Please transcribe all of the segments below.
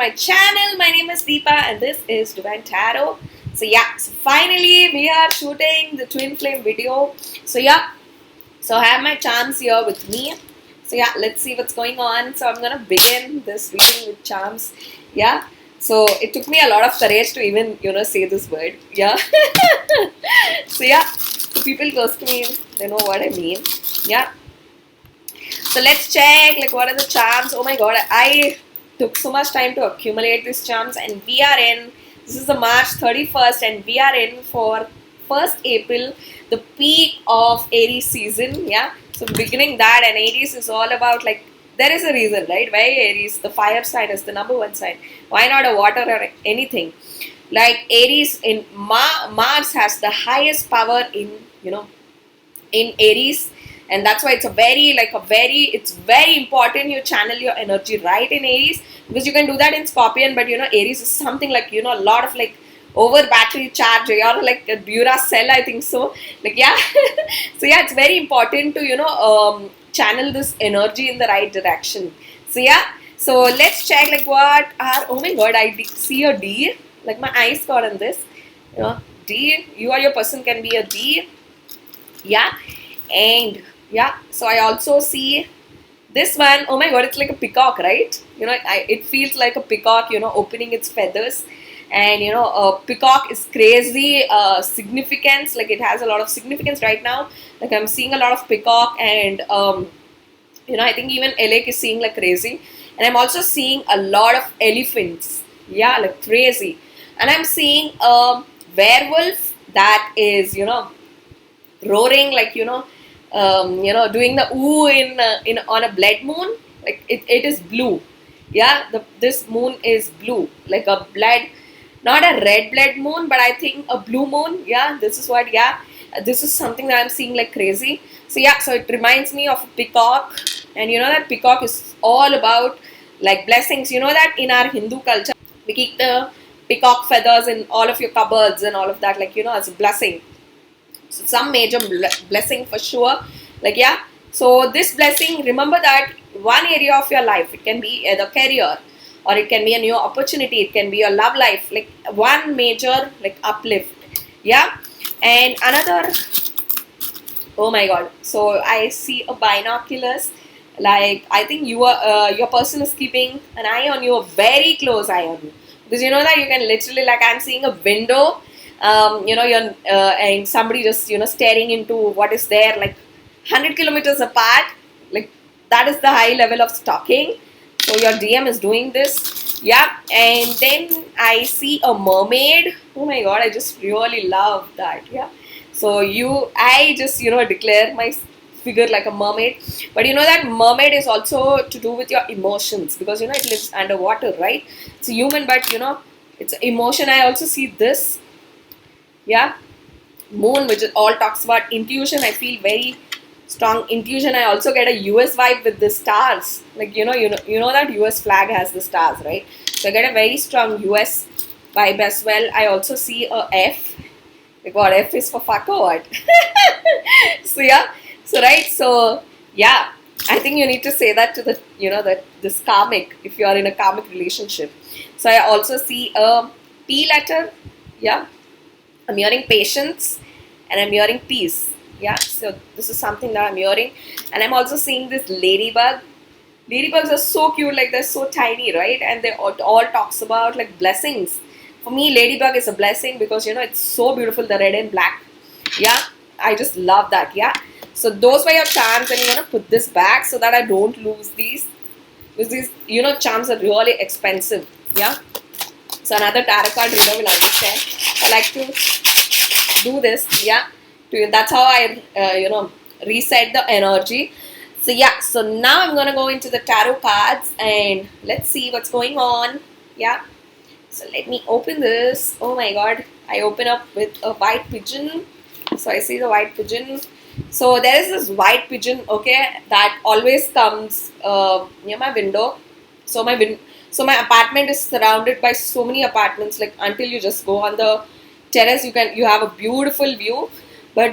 my channel. My name is Deepa and this is Divine Tarot. So yeah, so finally we are shooting the twin flame video. So yeah, so I have my charms here with me. So yeah, let's see what's going on. So I'm gonna begin this reading with charms. Yeah. So it took me a lot of courage to even, say this word. Yeah. So yeah, so people close to me, they know what I mean. Yeah. So let's check like what are the charms. Oh my god, I took so much time to accumulate these charms, and we are in, this is the March 31st and we are in for 1st April, the peak of Aries season. Yeah, so beginning that, and Aries is all about like, there is a reason, right? Why Aries, the fire sign, is the #1 sign. Why not a water or anything? Like Aries in Mars has the highest power in, in Aries. And that's why it's it's very important you channel your energy right in Aries, because you can do that in Scorpion, but Aries is something like, a lot of like over battery charge, or like a Duracell, I think so. Like, yeah. So yeah, it's very important to, channel this energy in the right direction. So yeah, so let's check like what are, oh my god, I see a D, like my eyes got on this, D, you or your person can be a D. Yeah. And yeah, so I also see this one. Oh my god, it's like a peacock, right? It feels like a peacock, opening its feathers. And a peacock is crazy significance, like it has a lot of significance right now. Like I'm seeing a lot of peacock, and I think even Alec is seeing like crazy. And I'm also seeing a lot of elephants, yeah, like crazy. And I'm seeing a werewolf that is roaring, like doing the ooh in on a blood moon. Like it is blue. Yeah, this moon is blue, like a blood, not a red blood moon, but I think a blue moon. Yeah, this is what, yeah, this is something that I'm seeing like crazy. So yeah, so it reminds me of a peacock. And that peacock is all about like blessings. That in our Hindu culture we keep the peacock feathers in all of your cupboards and all of that, like as a blessing. So some major blessing for sure. Like, yeah, so this blessing, remember that one area of your life, it can be either career, or it can be a new opportunity, it can be your love life, like one major like uplift. Yeah. And another, oh my god, so I see a binoculars, like I think your person is keeping an eye on you, a very close eye on you, because that you can literally, like I'm seeing a window, you're and somebody just staring into what is there, like 100 kilometers apart. Like that is the high level of stalking. So your DM is doing this. Yeah. And then I see a mermaid. Oh my god, I just really love that. Yeah. So I just declare my figure like a mermaid. But that mermaid is also to do with your emotions, because it lives underwater, right? It's a human, but it's emotion. I also see this. Yeah, moon, which all talks about intuition. I feel very strong intuition. I also get a US vibe with the stars. Like you know that US flag has the stars, right? So I get a very strong US vibe as well. I also see a F. Like what, F is for fuck or what? So yeah, so right, so yeah, I think you need to say that to the that this karmic, if you are in a karmic relationship. So I also see a P letter. Yeah. I'm hearing patience, and I'm hearing peace. Yeah, so this is something that I'm hearing. And I'm also seeing this ladybug. Ladybugs are so cute, like they're so tiny, right? And they all talks about like blessings. For me, ladybug is a blessing, because it's so beautiful, the red and black. Yeah, I just love that. Yeah, so those were your charms, and you want to put this back so that I don't lose these, because these charms are really expensive. Yeah. So another tarot card reader will understand. I like to do this, yeah. That's how I, reset the energy. So yeah, so now I'm gonna go into the tarot cards and let's see what's going on. Yeah. So let me open this. Oh my god, I open up with a white pigeon. So I see the white pigeon. So there is this white pigeon, okay, that always comes near my window. So my apartment is surrounded by so many apartments. Like until you just go on the terrace, you have a beautiful view. But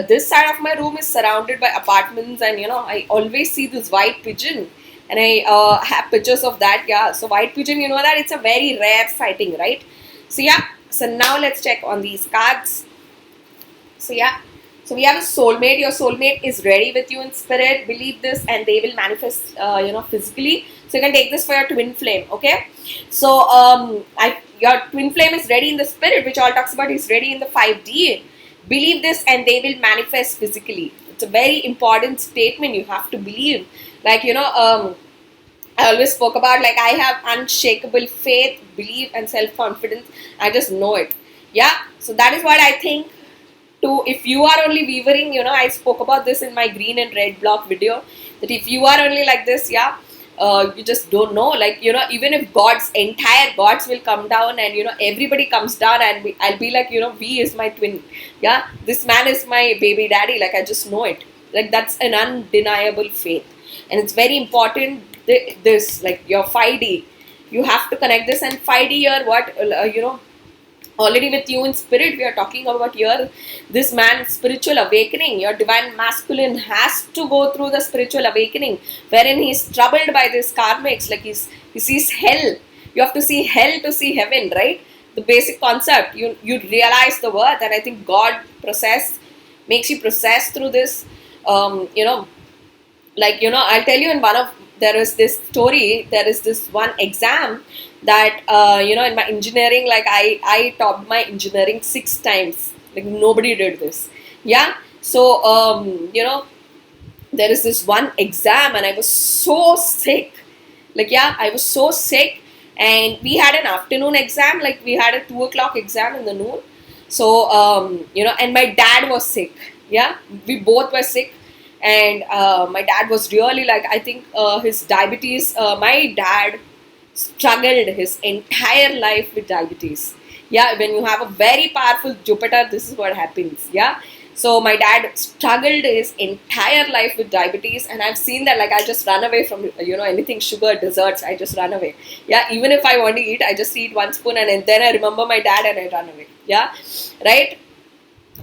this side of my room is surrounded by apartments, and I always see this white pigeon. and I have pictures of that. Yeah, so white pigeon, you know that it's a very rare sighting, right? So yeah, so now let's check on these cards. So yeah, so we have a soulmate. Your soulmate is ready with you in spirit. Believe this, and they will manifest, physically. So you can take this for your twin flame. Okay. So your twin flame is ready in the spirit, which all talks about is ready in the 5D. Believe this, and they will manifest physically. It's a very important statement. You have to believe. Like I always spoke about, like, I have unshakable faith, belief, and self confidence. I just know it. Yeah. So that is what I think. If you are only wavering, I spoke about this in my green and red block video, that if you are only like this, yeah, you just don't know, like, even if entire gods will come down, and everybody comes down, and I'll be like, V is my twin, yeah, this man is my baby daddy, like, I just know it, like, that's an undeniable faith. And it's very important, this, like, your 5D, you have to connect this. And 5D here, already with you in spirit, we are talking about here, this man's spiritual awakening. Your divine masculine has to go through the spiritual awakening, wherein he's troubled by this karmics, like he sees hell. You have to see hell to see heaven, right? The basic concept, you realize the worth. And I think God makes you process through this. I'll tell you, there is this story, there is this one exam that, in my engineering, like, I topped my engineering 6 times. Like, nobody did this. Yeah. So, there is this one exam, and I was so sick. Like, yeah, I was so sick. And we had an afternoon exam, like, we had a 2 o'clock exam in the noon. So, and my dad was sick. Yeah. We both were sick. And my dad was really, like, I think his diabetes, my dad struggled his entire life with diabetes. Yeah, when you have a very powerful Jupiter, this is what happens. Yeah, so my dad struggled his entire life with diabetes, and I've seen that, like, I just run away from, anything sugar, desserts, I just run away. Yeah, even if I want to eat, I just eat 1 spoon, and then I remember my dad and I run away. Yeah, right.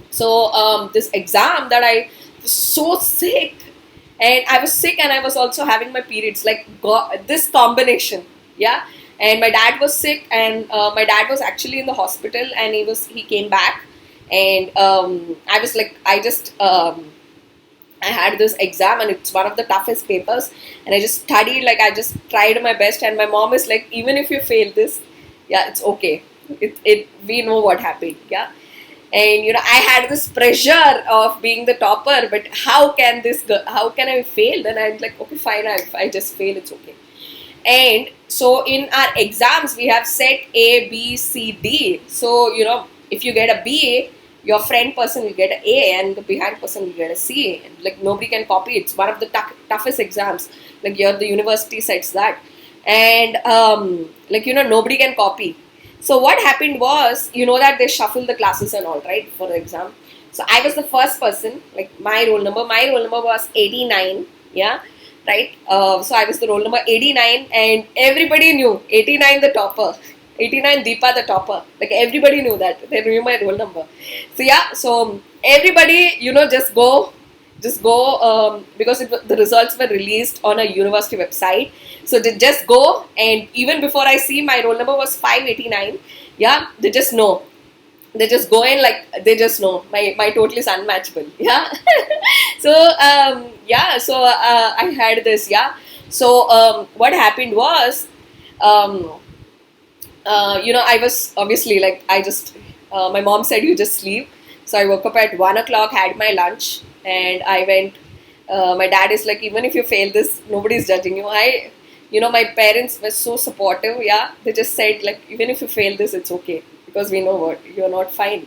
So this exam that I was so sick, and I was sick, and I was also having my periods, like, this combination. Yeah, and my dad was sick, and my dad was actually in the hospital, and he came back, and I was like, I had this exam, and it's one of the toughest papers, and I just studied, like, I just tried my best, and my mom is like, even if you fail this, yeah, it's okay, we know what happened. Yeah. And I had this pressure of being the topper, but how can I fail? Then I'm like, okay, fine, if I just fail, it's okay. And so in our exams, we have set A, B, C, D. So, if you get a B, your friend person will get an A, and the behind person will get a C. And, like, nobody can copy. It's one of the toughest exams. Like, the university sets that. And, nobody can copy. So what happened was, that they shuffle the classes and all, right, for the exam. So I was the first person, like, my roll number was 89. Yeah. Right, so I was the roll number 89, and everybody knew 89 the topper, 89 Deepa the topper. Like, everybody knew that. They knew my roll number. So yeah, so everybody, just go, because the results were released on a university website. So they just go, and even before I see, my roll number was 589. Yeah, they just know. They just go in, like, they just know my total is unmatchable. Yeah. So I had this. Yeah. So what happened was, I was obviously, like, my mom said, you just sleep. So I woke up at 1 o'clock, had my lunch, and I went. My dad is like, even if you fail this, nobody's judging you. My parents were so supportive. Yeah, they just said, like, even if you fail this, it's okay, because we know what you're not fine.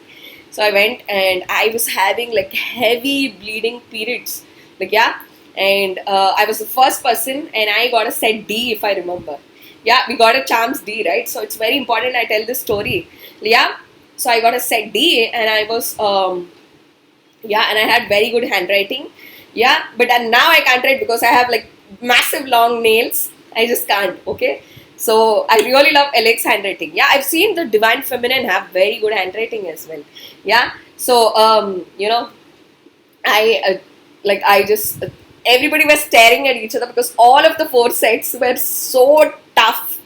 So I went, and I was having, like, heavy bleeding periods, like, yeah, and I was the first person, and I got a set D, if I remember. Yeah, we got a charms D, right? So it's very important I tell this story. Yeah, so I got a set D, and I was and I had very good handwriting. Yeah, but now I can't write because I have, like, massive long nails. I just can't. Okay. So I really love Alex handwriting. Yeah, I've seen the divine feminine have very good handwriting as well. Yeah. So I just everybody was staring at each other because all of the 4 sets were so tough.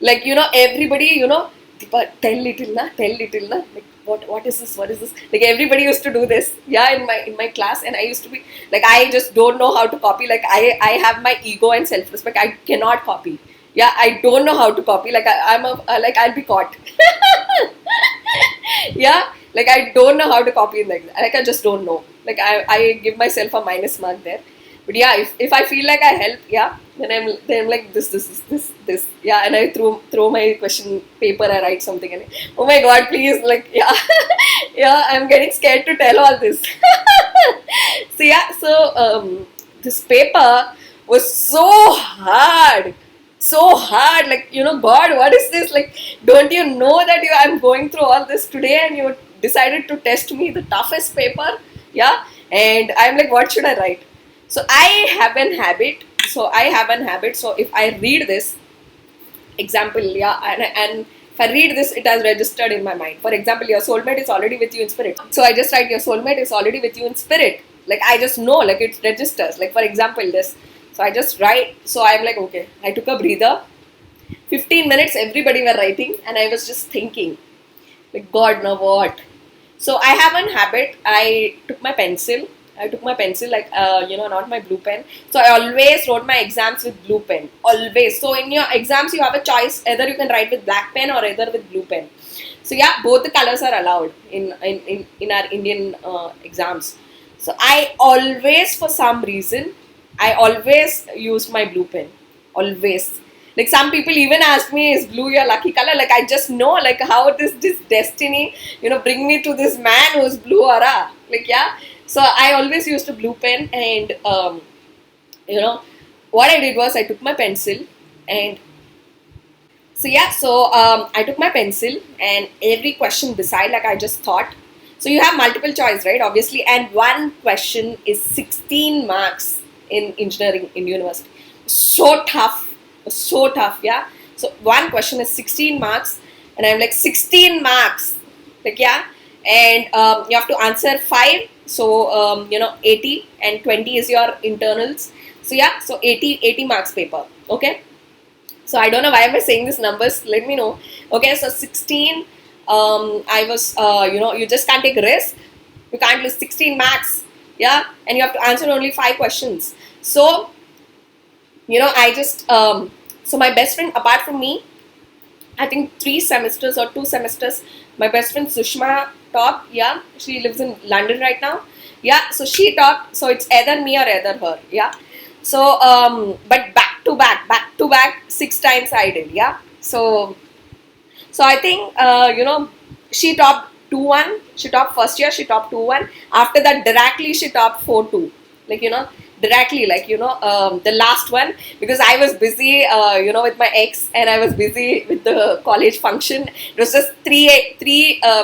Like, everybody, Deepa, tell little na. Like, what is this? What is this? Like, everybody used to do this, yeah, in my class, and I used to be like, I just don't know how to copy. Like, I have my ego and self-respect. I cannot copy. Yeah, I don't know how to copy. Like, like, I'll be caught. Yeah, like, I don't know how to copy in like that. Like, I just don't know. Like, I give myself a minus mark there. But yeah, if I feel like I help, yeah, then I'm like this, yeah, and I throw my question paper, I write something, and oh my god, please, like, yeah, yeah, I'm getting scared to tell all this. So yeah, so this paper was so hard, like, God, what is this? Like, don't you know that I'm going through all this today, and you decided to test me the toughest paper, yeah, and I'm like, what should I write? So I have an habit. So if I read this example, yeah, and if I read this, it has registered in my mind. For example, your soulmate is already with you in spirit. So I just write, your soulmate is already with you in spirit. Like, I just know, like, it registers. Like, for example, this. So I just write. So I'm like, okay, I took a breather. 15 minutes, everybody were writing, and I was just thinking, like, God, now what? So I have an habit. I took my pencil, like, not my blue pen. So I always wrote my exams with blue pen. Always. So in your exams, you have a choice. Either you can write with black pen or either with blue pen. So yeah, both the colors are allowed in our Indian exams. So I always, for some reason, I always used my blue pen. Always. Like, some people even ask me, is blue your lucky color? Like, I just know, like, how this destiny, bring me to this man who's blue aura. Like, yeah. So I always used a blue pen, and what I did was I took my pencil, and so yeah, I took my pencil, and every question beside, like, I just thought. So you have multiple choice, right? Obviously, and one question is 16 marks in engineering in university. So tough, yeah. So one question is 16 marks, and I'm like, 16 marks, like, yeah, and you have to answer 5. So 80 and 20 is your internals. So yeah, so 80 marks paper. Okay. So I don't know why am I saying these numbers. Let me know. Okay. So 16. I was you just can't take a risk. You can't lose 16 marks. Yeah, and you have to answer only 5 questions. So I just so my best friend, apart from me, I think 3 semesters or 2 semesters, my best friend Sushma top, yeah, she lives in London right now, yeah, so she topped. So it's either me or either her, yeah. So but back to back 6 times I did, yeah. So I think she topped 2-1. She topped first year, she topped 2-1. After that, directly she topped 4-2, like, directly, like, the last one, because I was busy with my ex, and I was busy with the college function. It was just three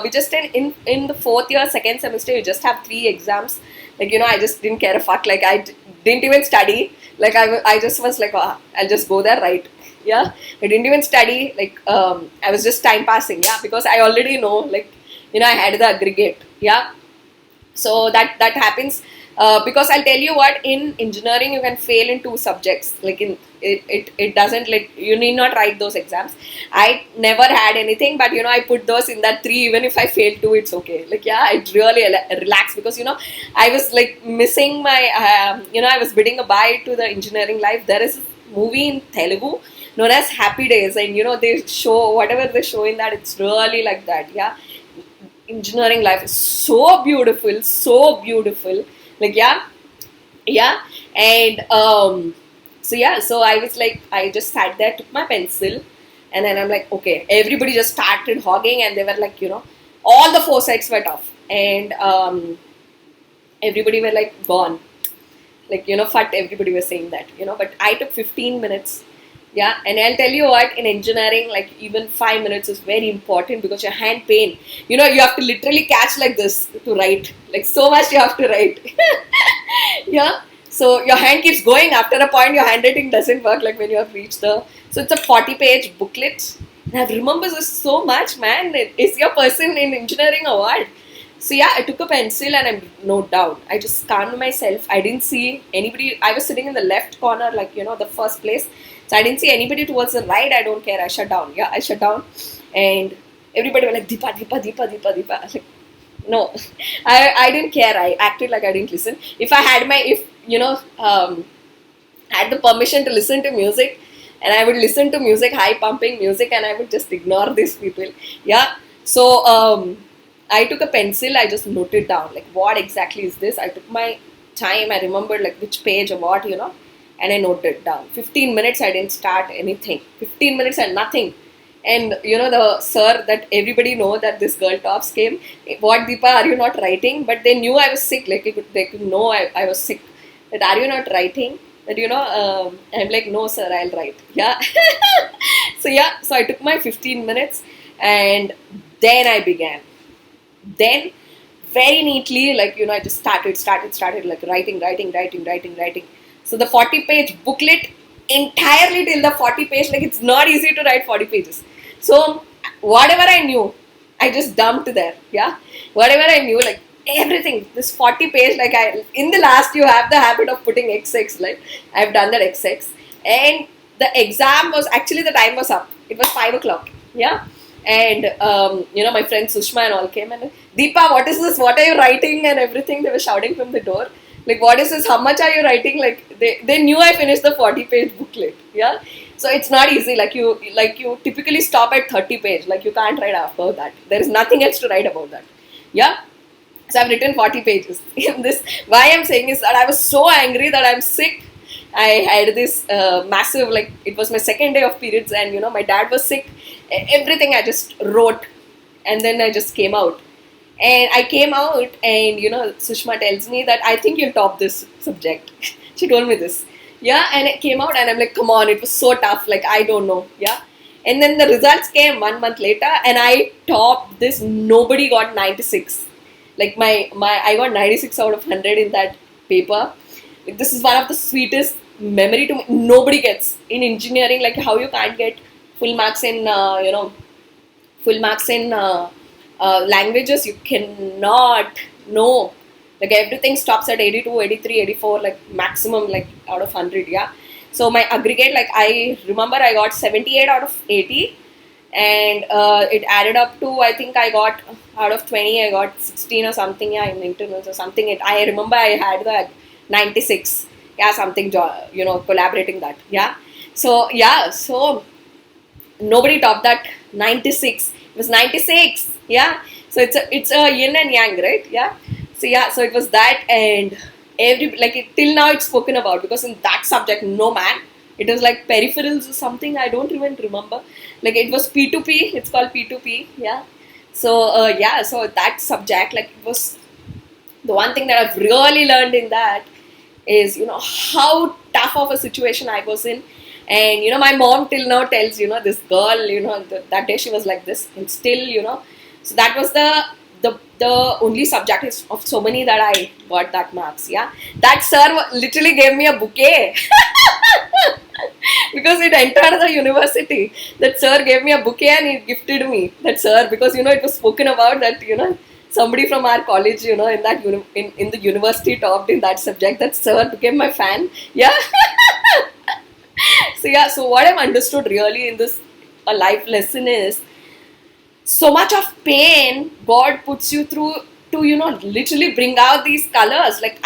we just in the 4th year, 2nd semester, you just have 3 exams. Like, I just didn't care a fuck. Like, I didn't even study. Like, I just was like, oh, I'll just go there, right? Yeah, I didn't even study. Like, I was just time passing, yeah, because I already know, like, I had the aggregate, yeah. So that happens. Because I'll tell you what, in engineering you can fail in 2 subjects. Like, it doesn't, like, you need not write those exams. I never had anything, but I put those in that 3. Even if I fail 2, it's okay. Like, yeah, I really relax, because I was like missing my I was bidding a bye to the engineering life. There is a movie in Telugu known as Happy Days, and they show whatever they show in that. It's really like that, yeah. Engineering life is so beautiful. Like, yeah, and so yeah, so I was like, I just sat there, took my pencil, and then I'm like, okay, everybody just started hogging, and they were like, all the 4 sets were tough, and everybody were like gone, like, fat, everybody was saying that, but I took 15 minutes. Yeah, and I'll tell you what, in engineering, like, even 5 minutes is very important, because your hand pain, you have to literally catch like this to write, like, so much you have to write. Yeah, so your hand keeps going. After a point, your handwriting doesn't work, like, when you have reached so it's a 40-page booklet, and I remember this so much, man. It's your person in engineering award. So yeah, I took a pencil and I note down. I just calmed myself. I didn't see anybody. I was sitting in the left corner, like, the first place. So I didn't see anybody towards the right. I don't care. I shut down. Yeah, I shut down. And everybody was like, Deepa, Deepa, Deepa, Deepa, Deepa. I was like, no, I didn't care. I acted like I didn't listen. If I had had the permission to listen to music, and I would listen to music, high pumping music, and I would just ignore these people. Yeah. So I took a pencil, I just noted down, like, what exactly is this? I took my time, I remembered, like, which page or what, and I noted down. 15 minutes, I didn't start anything. 15 minutes and nothing. And, the sir that everybody know that this girl tops came, what, Deepa, are you not writing? But they knew I was sick, like, they could know I was sick. That, are you not writing? That, I'm like, no, sir, I'll write. Yeah. So I took my 15 minutes and then I began. Then, very neatly, like, I just started, like, writing. So the 40-page booklet, entirely till the 40-page, like, it's not easy to write 40 pages. So, whatever I knew, I just dumped there, yeah. Whatever I knew, like, everything, this 40-page, like, in the last, you have the habit of putting XX, like, I've done that XX. And the exam was, actually, the time was up. It was 5 o'clock, yeah. And, my friend Sushma and all came and, Deepa, what is this? What are you writing? And everything. They were shouting from the door. Like, what is this? How much are you writing? Like, they knew I finished the 40-page booklet. Yeah. So it's not easy. Like you typically stop at 30 page. Like, you can't write after that. There is nothing else to write about that. Yeah. So I've written 40 pages. Why I'm saying is that I was so angry that I'm sick. I had this massive, like, it was my second day of periods, and my dad was sick. Everything I just wrote, and then I just came out. And I came out, and Sushma tells me that I think you'll top this subject. She told me this. Yeah, and it came out, and I'm like, come on, it was so tough. Like, I don't know. Yeah. And then the results came 1 month later, and I topped this. Nobody got 96. Like, I got 96 out of 100 in that paper. Like, this is one of the sweetest memory to me. Nobody gets in engineering, like, how you can't get full marks in languages. You cannot know, like, everything stops at 82, 83, 84, like, maximum, like, out of 100. Yeah. So my aggregate, like, I remember I got 78 out of 80, and it added up to, I think I got, out of 20 I got 16 or something. Yeah, in internals or something. I remember I had the 96. Yeah, something, collaborating that. Yeah. So yeah, so nobody topped that 96. It was 96. Yeah. So it's a yin and yang, right? Yeah. So yeah, so it was that, and till now it's spoken about, because in that subject, no man, it was like peripherals or something. I don't even remember. Like, it was P2P. It's called P2P. Yeah. So so that subject, like, it was the one thing that I've really learned in that is, how tough of a situation I was in. And, my mom till now tells, this girl, that day she was like this, and still, so that was the only subject of so many that I got that marks. Yeah. That sir literally gave me a bouquet. Because it entered the university. That sir gave me a bouquet and he gifted me. That sir, because, it was spoken about that, somebody from our college, in that in the university topped in that subject. That sir became my fan. Yeah. So yeah, so what I've understood really in this life lesson is, so much of pain God puts you through to, literally bring out these colors. Like,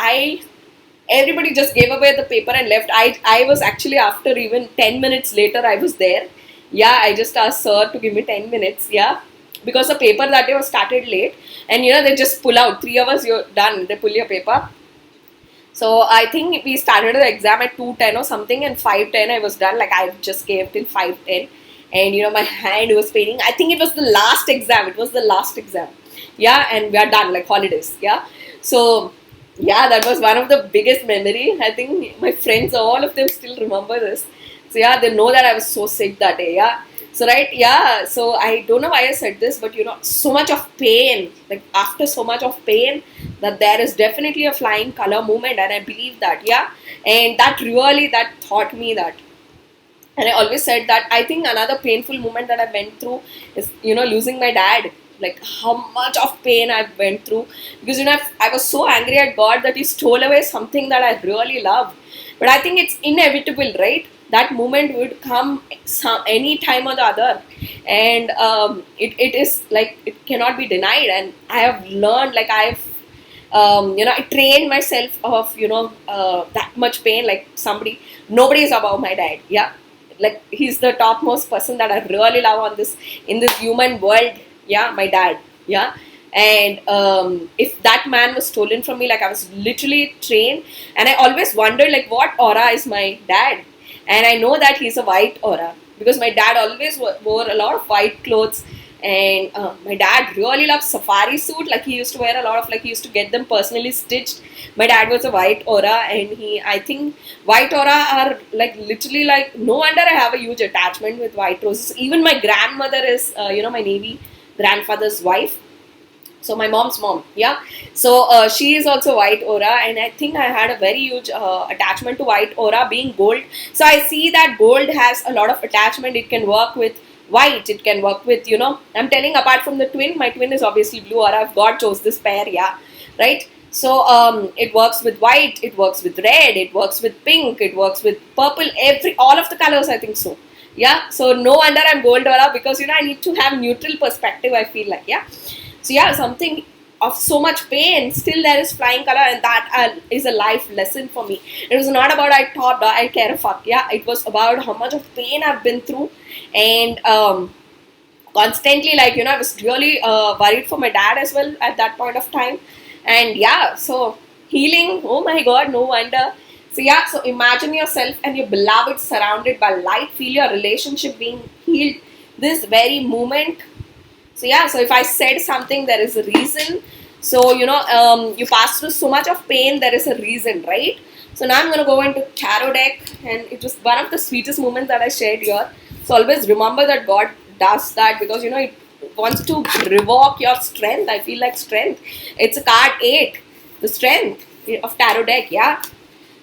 everybody just gave away the paper and left. I was actually, after even 10 minutes later, I was there. Yeah, I just asked sir to give me 10 minutes. Yeah. Because the paper that day was started late, and they just pull out 3 hours, you're done, they pull your paper. So I think we started the exam at 2:10 or something, and 5:10 I was done. Like, I just gave till 5:10, and my hand was paining. I think it was the last exam. Yeah, and we are done, like, holidays. Yeah. So yeah, that was one of the biggest memory. I think my friends, all of them still remember this. So yeah, they know that I was so sick that day. Yeah. So right, yeah, so I don't know why I said this, but so much of pain, like, after so much of pain, that there is definitely a flying color movement, and I believe that. Yeah. And that taught me that. And I always said that I think another painful moment that I went through is, losing my dad. like how much of pain I went through, because I was so angry at God that He stole away something that I really love. But I think it's inevitable, right? That moment would come any time or the other, and it is like it cannot be denied. And I have learned, like I trained myself of that much pain. Like nobody is above my dad. Yeah, like he's the topmost person that I really love on this in this human world. Yeah, my dad. Yeah. And if that man was stolen from me, like I was literally trained, and I always wondered like what aura is my dad. And I know that he's a white aura, because my dad always wore a lot of white clothes. And my dad really loved safari suit. Like he used to wear a lot of, like he used to get them personally stitched. My dad was a white aura, and I think white aura are like literally, like no wonder I have a huge attachment with white roses. Even my grandmother is my Navy grandfather's wife. So my mom's mom, yeah. So she is also white aura, and I think I had a very huge attachment to white aura, being gold. So I see that gold has a lot of attachment. It can work with white. It can work with, I'm telling, apart from the twin, my twin is obviously blue aura. God chose this pair, yeah, right. So it works with white. It works with red. It works with pink. It works with purple. All of the colors, I think so. Yeah. So no wonder I'm gold aura, because I need to have neutral perspective, I feel like, yeah. So yeah, something of so much pain, still there is flying color, and that is a life lesson for me. It was not about I thought I care a fuck. Yeah, it was about how much of pain I've been through, and constantly, like I was really worried for my dad as well at that point of time. And yeah, so healing. Oh my God, no wonder. So yeah, so imagine yourself and your beloved surrounded by light. Feel your relationship being healed this very moment. So yeah, so if I said something, there is a reason. So you pass through so much of pain, there is a reason, right? So now I'm going to go into tarot deck, and it was one of the sweetest moments that I shared here. So always remember that God does that, because it wants to revoke your strength. I feel like strength. It's a card 8, the strength of tarot deck, yeah.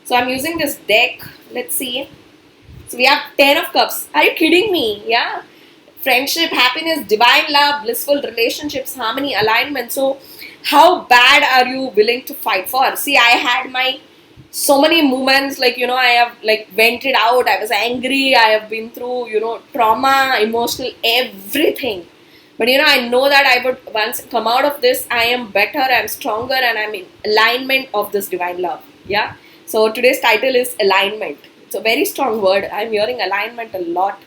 So I'm using this deck. Let's see. So we have 10 of cups. Are you kidding me? Yeah. Friendship, happiness, divine love, blissful relationships, harmony, alignment. So how bad are you willing to fight for? See, I had my so many moments, like I have like vented out. I was angry. I have been through trauma, emotional, everything. But I know that I would once come out of this, I am better, I'm stronger, and I'm in alignment of this divine love. Yeah. So today's title is alignment. It's a very strong word. I'm hearing alignment a lot.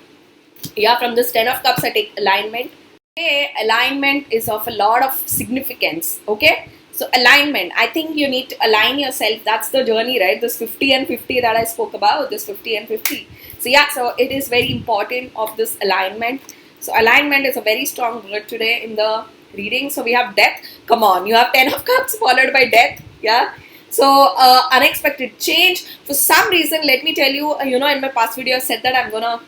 Yeah, from this 10 of cups I take alignment. Okay, alignment is of a lot of significance. Okay, so alignment, I think you need to align yourself. That's the journey, right? This 50 and 50 that I spoke about, this 50 and 50. So yeah, so it is very important of this alignment. So alignment is a very strong word today in the reading. So we have death. Come on, you have 10 of cups followed by death. Yeah. So unexpected change. For some reason, let me tell you, in my past video I said that I'm gonna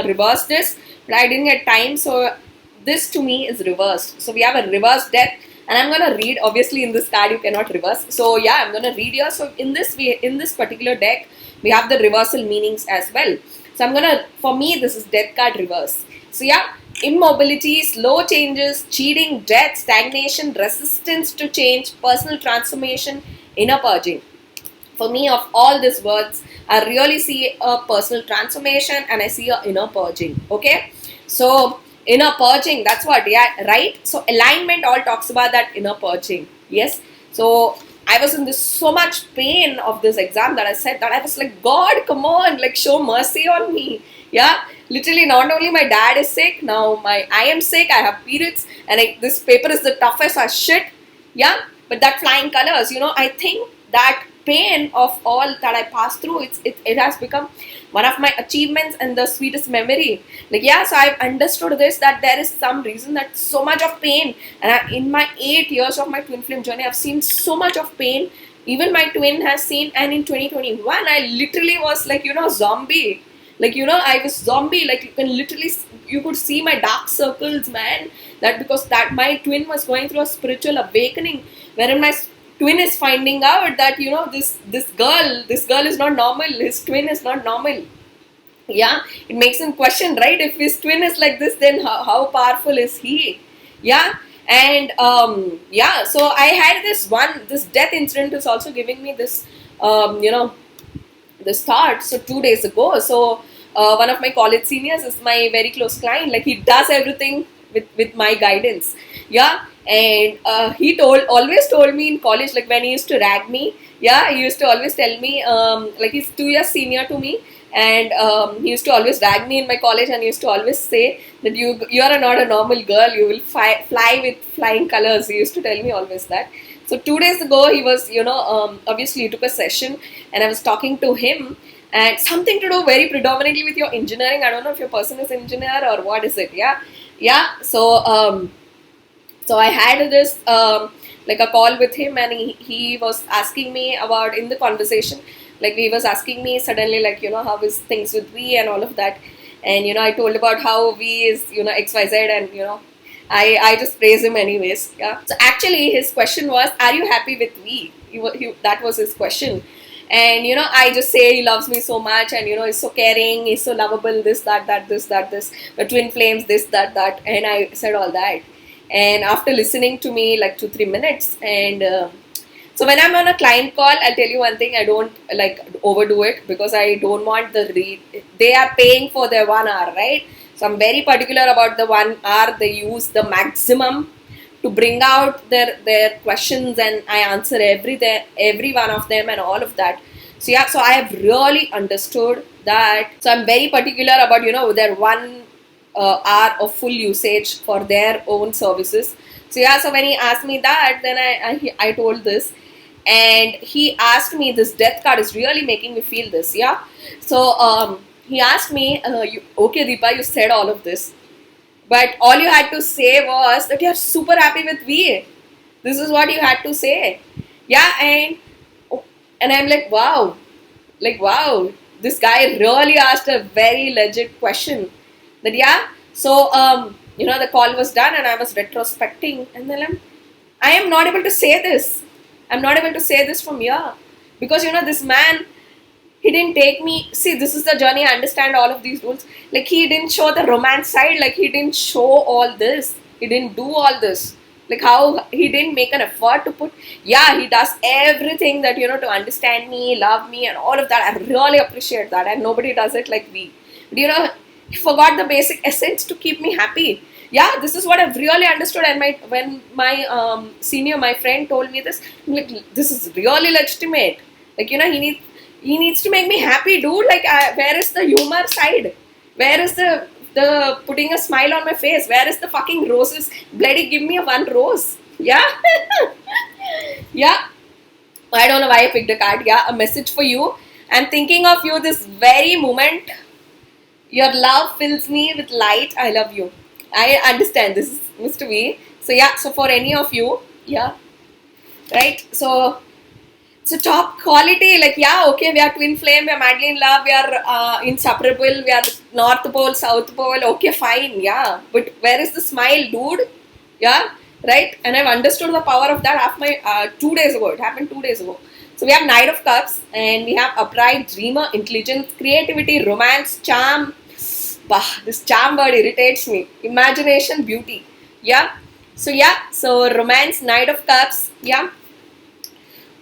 reverse this, but I didn't get time. So this to me is reversed. So we have a reverse death, and I'm gonna read. Obviously, in this card you cannot reverse. So yeah, I'm gonna read here. So in this particular deck, we have the reversal meanings as well. So for me, this is death card reverse. So yeah, immobility, slow changes, cheating, death, stagnation, resistance to change, personal transformation, inner purging. For me, of all these words, I really see a personal transformation, and I see a inner purging. Okay, so inner purging, that's what, yeah, right? So alignment all talks about that inner purging. Yes. So I was in this so much pain of this exam that I said that I was like, God, come on, like show mercy on me. Yeah, literally, not only my dad is sick, now I am sick, I have periods, and this paper is the toughest as shit. Yeah, but that flying colors, I think that pain of all that I passed through, it has become one of my achievements and the sweetest memory. Like yeah, so I've understood this, that there is some reason that so much of pain, and in my 8 years of my twin flame journey, I've seen so much of pain. Even my twin has seen, and in 2021, I literally was like zombie. Like I was zombie. Like you could see my dark circles, man. That because that my twin was going through a spiritual awakening, wherein my twin is finding out that this girl is not normal. His twin is not normal. Yeah, it makes him question, right? If his twin is like this, then how powerful is he? Yeah, And yeah, so I had this death incident is also giving me this this thought. So 2 days ago, so one of my college seniors is my very close client. Like, he does everything with my guidance. Yeah. And he always told me in college, like when he used to rag me, yeah, he used to always tell me, like, he's 2 years senior to me, and he used to always rag me in my college, and he used to always say that you are not a normal girl, you will fly with flying colors. He used to tell me always that. So 2 days ago, he was, obviously he took a session, and I was talking to him, and something to do very predominantly with your engineering. I don't know if your person is engineer or what is it. Yeah. Yeah. So I had this like a call with him, and he was asking me about, in the conversation, like he was asking me suddenly, like, how is things with we and all of that. And I told about how we is XYZ, and I just praise him anyways. Yeah. So actually his question was, are you happy with we? That was his question. And I just say he loves me so much, and he's so caring, he's so lovable, this, this, the twin flames, this, that, and I said all that. And after listening to me like 2-3 minutes, and so when I'm on a client call, I'll tell you one thing, I don't like overdo it, because I don't want they are paying for their 1 hour, right? So I'm very particular about the 1 hour they use the maximum to bring out their questions, and I answer every one of them and all of that. So yeah, so I have really understood that. So I'm very particular about their 1 hour of full usage for their own services. So yeah, so when he asked me that, then I told this, and he asked me, this death card is really making me feel this. Yeah. So he asked me, okay Deepa, you said all of this, but all you had to say was that you're super happy with V. This is what you had to say. Yeah. And I'm like, wow, this guy really asked a very legit question. That yeah. So the call was done, and I was retrospecting, and then I am not able to say this. I'm not able to say this from here, because this man, he didn't take me. See, this is the journey. I understand all of these rules. Like, he didn't show the romance side. Like, he didn't show all this. He didn't do all this. Like, how he didn't make an effort to put. Yeah, he does everything that to understand me, love me, and all of that. I really appreciate that, and nobody does it like me. But he forgot the basic essence to keep me happy. Yeah, this is what I've really understood. And when my senior, my friend, told me this, I'm like, this is really legitimate. Like, he needs to make me happy, dude. Like, where is the humor side? Where is the putting a smile on my face? Where is the fucking roses? Bloody give me 1 rose. Yeah. Yeah. I don't know why I picked a card. Yeah, a message for you. I'm thinking of you this very moment. Your love fills me with light. I love you. I understand. This is Mr. V. So yeah, so for any of you, yeah, right? So top quality, like, yeah, okay, we are twin flame, we are madly in love, we are inseparable, we are North Pole, South Pole, okay, fine, yeah. But where is the smile, dude? Yeah, right? And I've understood the power of that after my 2 days ago. It happened 2 days ago. So we have Knight of Cups, and we have upright, dreamer, intelligence, creativity, romance, charm. Bah, this charm word irritates me. Imagination, beauty. Yeah. So romance, Knight of Cups. Yeah.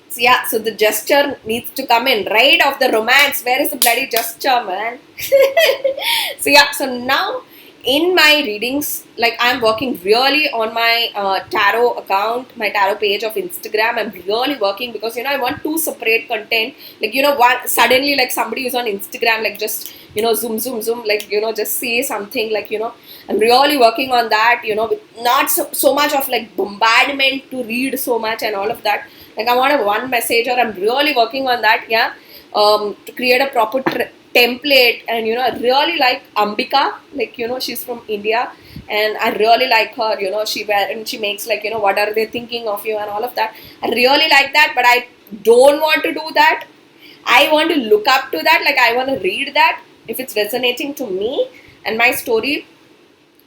So yeah, so the gesture needs to come in, right? Of the romance. Where is the bloody gesture, man? So yeah, so now in my readings, like, I'm working really on my tarot account, my tarot page of Instagram. I'm really working, because I want 2 separate content. Like, one suddenly, like, somebody is on Instagram, like, just zoom, like, just see something, like, I'm really working on that, with not so much of like bombardment to read so much and all of that. Like, I want a 1 message, or I'm really working on that. Yeah. To create a proper template. And I really like Ambika, like, she's from India, and I really like her. She makes, like, what are they thinking of you and all of that. I really like that, but I don't want to do that. I want to look up to that. Like, I want to read that if it's resonating to me and my story,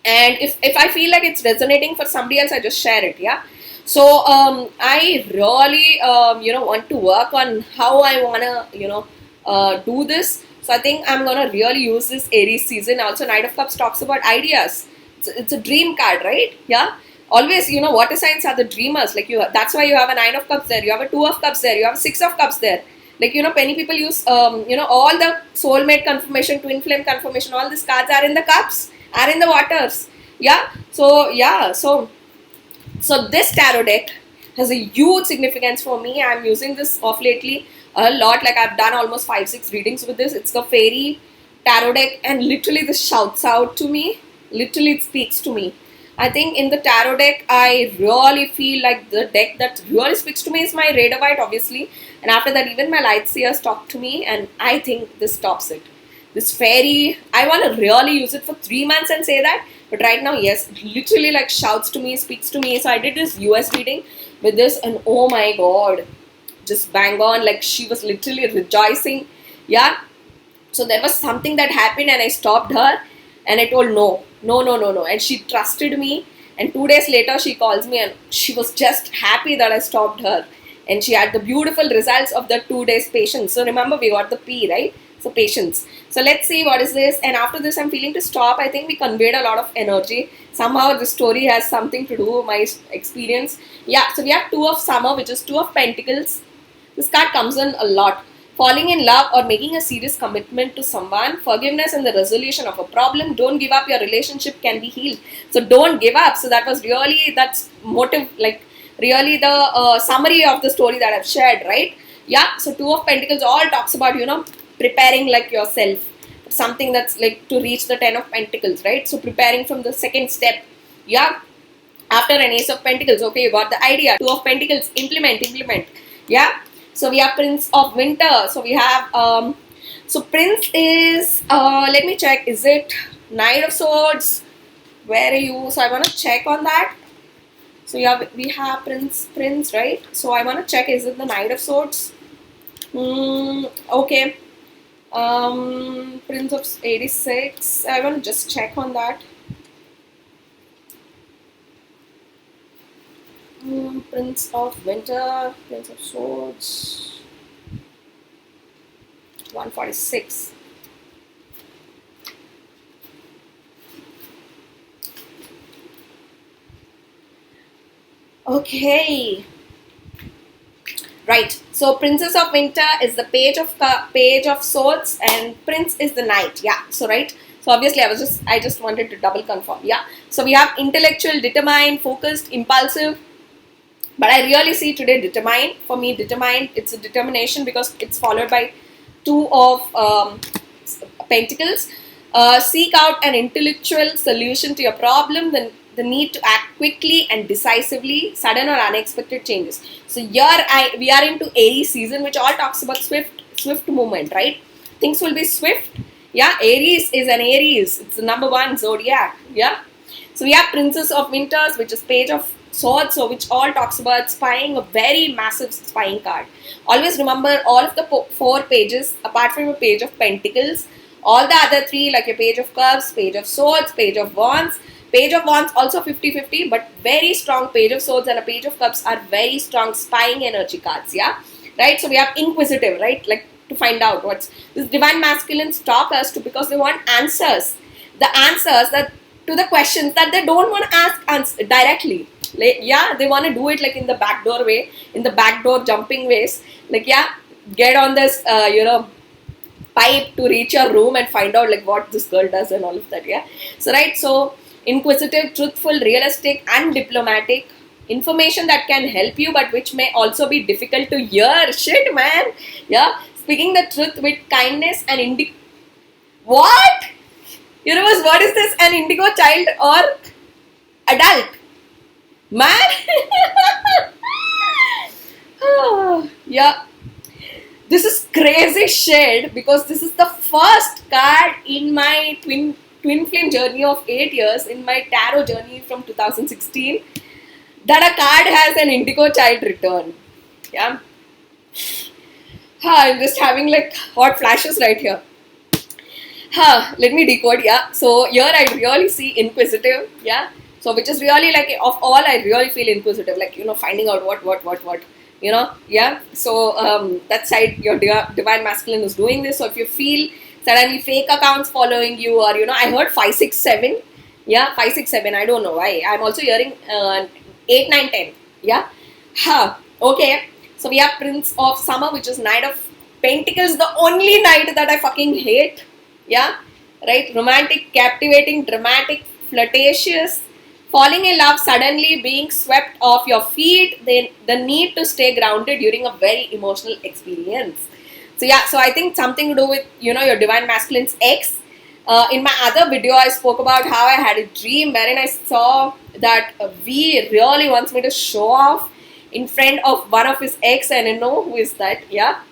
and if I feel like it's resonating for somebody else, I just share it. Yeah. So I really want to work on how I want to do this. So I think I'm gonna really use this Aries season. Also, Knight of Cups talks about ideas. It's a dream card, right? Yeah. Always, what signs are the dreamers. Like that's why you have a 9 of cups there, you have a 2 of cups there, you have a 6 of cups there. Like, many people use, all the soulmate confirmation, twin flame confirmation, all these cards are in the cups, are in the waters. So this tarot deck has a huge significance for me. I'm using this off lately a lot. Like I've done almost 5-6 readings with this. It's the fairy tarot deck, and literally this shouts out to me. Literally it speaks to me. I think in the tarot deck, I really feel like the deck that really speaks to me is my Raider White, obviously. And after that, even my Light Seers talk to me, and I think this tops it. This fairy, I want to really use it for 3 months and say that. But right now, yes, it literally like shouts to me, speaks to me. So I did this US reading with this, and oh my God, just bang on. Like she was literally rejoicing. Yeah. So there was something that happened, and I stopped her, and I told no. And she trusted me. And 2 days later, she calls me, and she was just happy that I stopped her. And she had the beautiful results of the 2 days patience. So remember, we got the P, right? So patience. So let's see what is this. And after this, I'm feeling to stop. I think we conveyed a lot of energy. Somehow this story has something to do with my experience. Yeah, so we have 2 of Summer, which is 2 of Pentacles. This card comes in a lot. Falling in love or making a serious commitment to someone. Forgiveness and the resolution of a problem. Don't give up. Your relationship can be healed. So don't give up. So that was really, that's motive, like really the summary of the story that I've shared, right? Yeah, so 2 of Pentacles all talks about, preparing like yourself. Something that's like to reach the 10 of Pentacles, right? So preparing from the second step. Yeah. After an Ace of Pentacles, okay, you got the idea. 2 of Pentacles, implement. Yeah. So we have Prince of Winter. So we have, so Prince is, let me check, is it Knight of Swords? Where are you? So I want to check on that. So we have Prince, right? So I want to check, is it the Knight of Swords? Okay. Prince of 86. I want to just check on that. Prince of Winter, Prince of Swords, 146. Okay. Right. So Princess of Winter is the Page of Swords, and Prince is the Knight. Yeah. So right. So obviously I just wanted to double confirm. Yeah. So we have intellectual, determined, focused, impulsive. But I really see today determined. For me, determined, it's a determination because it's followed by 2 of Pentacles. Seek out an intellectual solution to your problem, then the need to act quickly and decisively, sudden or unexpected changes. So here we are into Aries season, which all talks about swift movement, right? Things will be swift. Yeah, Aries is an Aries. It's the number 1 zodiac. Yeah. So we have Princess of Winters, which is Page of Swords, so which all talks about spying, a very massive spying card. Always remember all of the 4 pages, apart from a Page of Pentacles, all the other 3 like a Page of Cups, Page of Swords, Page of Wands. Page of Wands also 50-50, but very strong. Page of Swords and a Page of Cups are very strong spying energy cards, yeah? Right? So we have Inquisitive, right? Like to find out what's... This Divine Masculine stalk us because they want answers. The answers that to the questions that they don't want to ask directly. Like, yeah, they want to do it like in the backdoor way, in the backdoor jumping ways. Like, yeah, get on this, pipe to reach your room and find out like what this girl does and all of that, yeah. So, right, so inquisitive, truthful, realistic and diplomatic. Information that can help you but which may also be difficult to hear. Shit, man. Yeah, speaking the truth with kindness and What? Universe, what is this? An indigo child or adult? Man. Yeah. This is crazy shit because this is the first card in my twin flame journey of 8 years, in my tarot journey from 2016, that a card has an indigo child return. Yeah. I'm just having like hot flashes right here. Let me decode. Yeah. So here I really see inquisitive. Yeah. So which is really like, of all, I really feel inquisitive. Like, finding out what. Yeah. So that side, your divine masculine is doing this. So if you feel suddenly fake accounts following you, or I heard 567. Yeah, 5, 6, 7. I don't know why. I'm also hearing 8, 9, 10. Yeah. Huh. Okay. So we have Prince of Summer, which is Knight of Pentacles, the only knight that I fucking hate. Yeah. Right. Romantic, captivating, dramatic, flirtatious, falling in love suddenly, being swept off your feet, then the need to stay grounded during a very emotional experience. So yeah, so I think something to do with, your divine masculine's ex. In my other video, I spoke about how I had a dream wherein I saw that V really wants me to show off in front of one of his ex, and I know who is that. Yeah.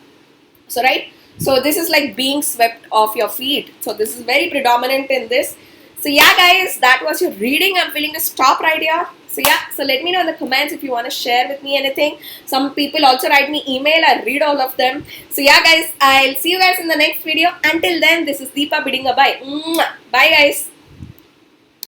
So right. So this is like being swept off your feet. So this is very predominant in this. So yeah, guys, that was your reading. I'm feeling to stop right here. So yeah, so let me know in the comments if you want to share with me anything. Some people also write me email. I read all of them. So yeah, guys, I'll see you guys in the next video. Until then, this is Deepa bidding a bye. Mwah. Bye, guys.